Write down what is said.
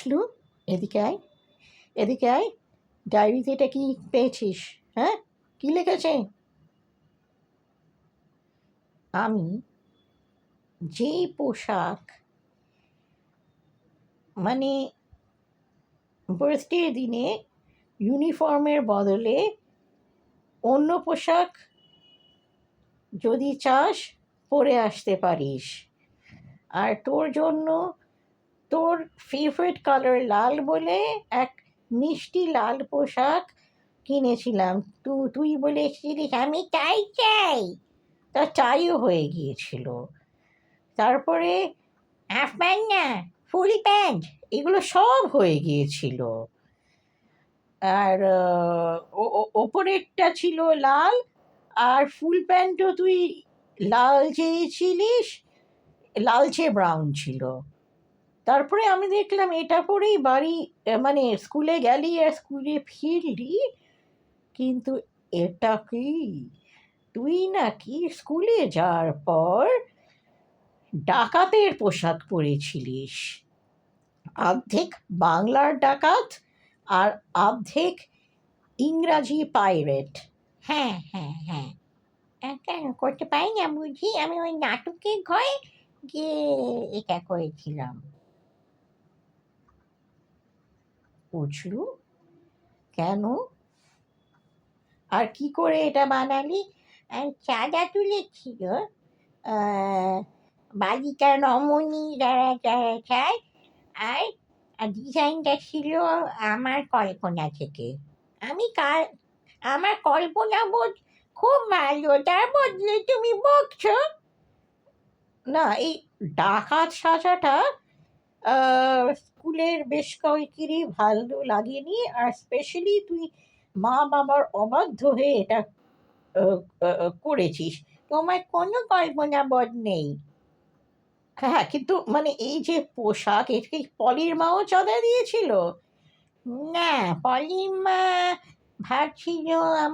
উছলু, এদিকে আয়, এদিকে আয়। ডায়েরিতে এটা কি পেয়েছিস? হ্যাঁ, কি লিখেছে? আমি যেই পোশাক মানে বার্থডে দিনে ইউনিফর্মের বদলে অন্য পোশাক যদি চাস পরে আসতে পারিস। আর তোর জন্য তোর ফেভারিট কালার লাল বলে এক মিষ্টি লাল পোশাক কিনেছিলাম। তুই বলেছিলিস আমি তাই চাই, তা তাইও হয়ে গিয়েছিল। তারপরে হাফ প্যান্ট না, ফুল প্যান্ট, এগুলো সব হয়ে গিয়েছিল। আর ওপরেরটা ছিল লাল, আর ফুল প্যান্টও তুই লাল চেয়েছিলিস, লালচে ব্রাউন ছিল। তারপরে আমি দেখলাম এটা পরেই বাড়ি মানে স্কুলে গেলি আর স্কুলে ফিরলি, কিন্তু এটা কি তুই নাকি স্কুলে যাওয়ার পর ডাকাতের পোশাক পরেছিলিস। অর্ধেক বাংলার ডাকাত আর অর্ধেক ইংরাজি পাইরেট। হ্যাঁ হ্যাঁ হ্যাঁ, কেন করতে পারি না বুঝি? আমি ওই নাটকের ঘরে গিয়ে এটা করেছিলাম। বুঝলু? কেন আর কি করে এটা বানালি? চাঁদা তুলেছিল বালিকা রমণী যারা যারা চায়, আর ডিজাইনটা ছিল আমার কল্পনা থেকে। আমার কল্পনা বোধ খুব ভালো, তার বদলে তুমি বকছো। না, এই ডাকাত সাজাটা স্কুলের বেশ কয়েকেরই ভালো লাগেনি, আর স্পেশালি তুই মা বাবার অবাধ্য হয়ে এটা করেছিস। তোমার কোনো কল্পনা বোধ নেই। হ্যাঁ, কিন্তু মানে এই যে পোশাক, এটা কি পলির মাও চাঁদা দিয়েছিল? না, পলির মা ভাবছিল আমার